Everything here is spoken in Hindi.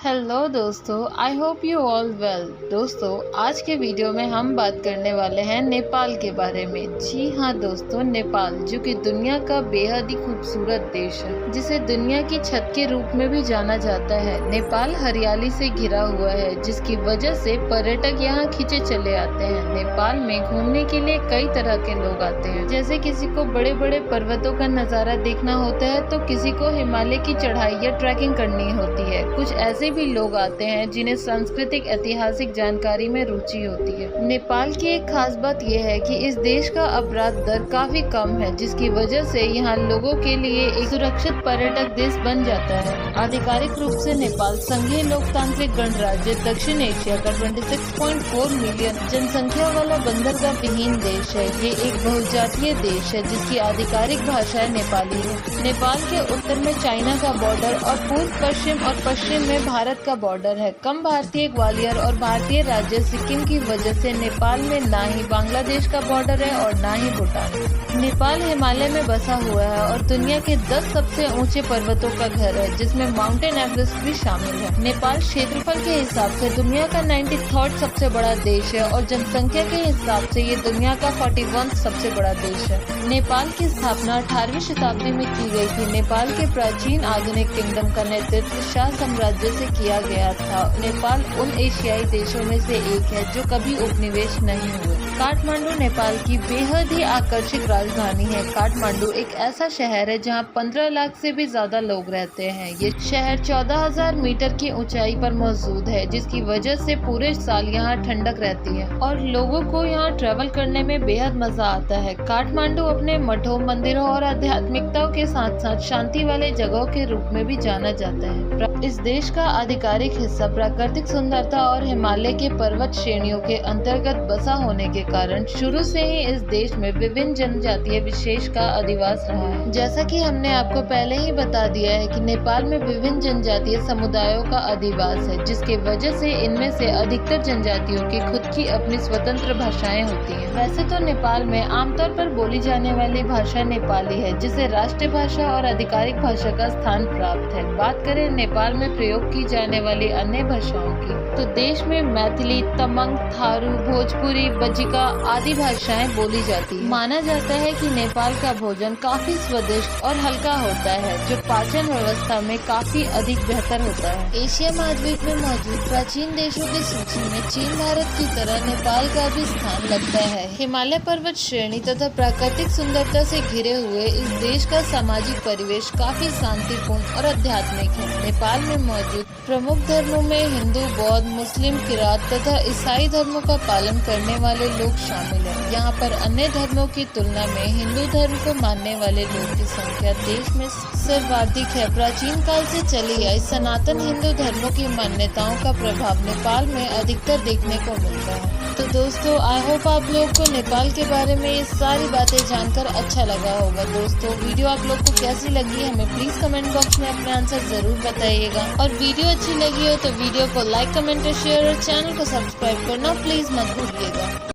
हेलो दोस्तों, I hope you all well. दोस्तों, आज के वीडियो में हम बात करने वाले हैं नेपाल के बारे में। जी हाँ दोस्तों, नेपाल जो कि दुनिया का बेहद ही खूबसूरत देश है, जिसे दुनिया की छत के रूप में भी जाना जाता है। नेपाल हरियाली से घिरा हुआ है, जिसकी वजह से पर्यटक यहाँ खींचे चले आते हैं। नेपाल में घूमने के लिए कई तरह के लोग आते हैं, जैसे किसी को बड़े बड़े पर्वतों का नज़ारा देखना होता है, तो किसी को हिमालय की चढ़ाई या ट्रैकिंग करनी होती है। कुछ ऐसे भी लोग आते हैं जिन्हें सांस्कृतिक ऐतिहासिक जानकारी में रुचि होती है। नेपाल की एक खास बात यह है कि इस देश का अपराध दर काफी कम है, जिसकी वजह से यहाँ लोगों के लिए एक सुरक्षित पर्यटक देश बन जाता है। आधिकारिक रूप से नेपाल संघीय लोकतांत्रिक गणराज्य दक्षिण एशिया का 26.4 मिलियन जनसंख्या वाला बंदरगाह विहीन देश है। ये एक बहुजातीय देश है जिसकी आधिकारिक भाषा नेपाली है। नेपाल के उत्तर में चाइना का बॉर्डर और पूर्व पश्चिम और पश्चिम में भारत का बॉर्डर है। कम भारतीय ग्वालियर और भारतीय राज्य सिक्किम की वजह से नेपाल में ना ही बांग्लादेश का बॉर्डर है और ना ही भूटान। नेपाल हिमालय में बसा हुआ है और दुनिया के 10 सबसे ऊंचे पर्वतों का घर है, जिसमें माउंटेन एवरेस्ट भी शामिल है। नेपाल क्षेत्रफल के हिसाब से दुनिया का 93rd सबसे बड़ा देश है और जनसंख्या के हिसाब से ये दुनिया का 41 सबसे बड़ा देश है। नेपाल की स्थापना 18वीं शताब्दी में की गई थी। नेपाल के प्राचीन आधुनिक किंगडम का नेतृत्व शाह साम्राज्य से किया गया था। नेपाल उन एशियाई देशों में से एक है जो कभी उपनिवेश नहीं हुए। काठमांडू नेपाल की बेहद ही आकर्षक राजधानी है। काठमांडू एक ऐसा शहर है जहां 15 लाख से भी ज्यादा लोग रहते हैं। ये शहर 14,000 मीटर की ऊंचाई पर मौजूद है, जिसकी वजह से पूरे साल यहाँ ठंडक रहती है और लोगों को यहाँ ट्रैवल करने में बेहद मजा आता है। काठमांडू अपने मठों, मंदिरों और आध्यात्मिकता के साथ साथ शांति वाले जगहों के रूप में भी जाना जाता है। इस देश का आधिकारिक हिस्सा प्राकृतिक सुंदरता और हिमालय के पर्वत श्रेणियों के अंतर्गत बसा होने के कारण शुरू से ही इस देश में विभिन्न जनजातीय विशेष का अधिवास रहा है। जैसा कि हमने आपको पहले ही बता दिया है कि नेपाल में विभिन्न जनजातीय समुदायों का अधिवास है, जिसके वजह से इनमें से अधिकतर जनजातियों की खुद की अपनी स्वतंत्र भाषाएं होती हैं। वैसे तो नेपाल में आमतौर पर बोली जाने वाली भाषा नेपाली है, जिसे राष्ट्रीय भाषा और आधिकारिक भाषा का स्थान प्राप्त है। बात करें नेपाल में प्रयोग की जाने वाली अन्य भाषाओं की, तो देश में मैथिली, तमंग, थारू, भोजपुरी, बजिका आदि भाषाएं बोली जाती है। माना जाता है कि नेपाल का भोजन काफी स्वादिष्ट और हल्का होता है, जो पाचन व्यवस्था में काफी अधिक बेहतर होता है। एशिया महाद्वीप में मौजूद प्राचीन देशों की सूची में चीन भारत की तरह नेपाल का भी स्थान लगता है। हिमालय पर्वत श्रेणी तथा प्राकृतिक सुंदरता से घिरे हुए इस देश का सामाजिक परिवेश काफी शांतिपूर्ण और आध्यात्मिक है। नेपाल में मौजूद प्रमुख धर्मों में हिंदू, बौद्ध, मुस्लिम, किरात तथा ईसाई धर्मों का पालन करने वाले लोग शामिल हैं। यहाँ पर अन्य धर्मों की तुलना में हिंदू धर्म को मानने वाले लोगों की संख्या देश में सर्वाधिक है। प्राचीन काल से चली आई सनातन हिंदू धर्मों की मान्यताओं का प्रभाव नेपाल में अधिकतर देखने को मिलता है। तो दोस्तों, आई होप आप लोग को नेपाल के बारे में ये सारी बातें जानकर अच्छा लगा होगा। दोस्तों, वीडियो आप लोग को कैसी लगी हमें प्लीज कमेंट बॉक्स में अपने आंसर जरूर बताइएगा। और वीडियो अच्छी लगी हो तो वीडियो को लाइक, कमेंट और शेयर और चैनल को सब्सक्राइब करना प्लीज मत भूलिएगा।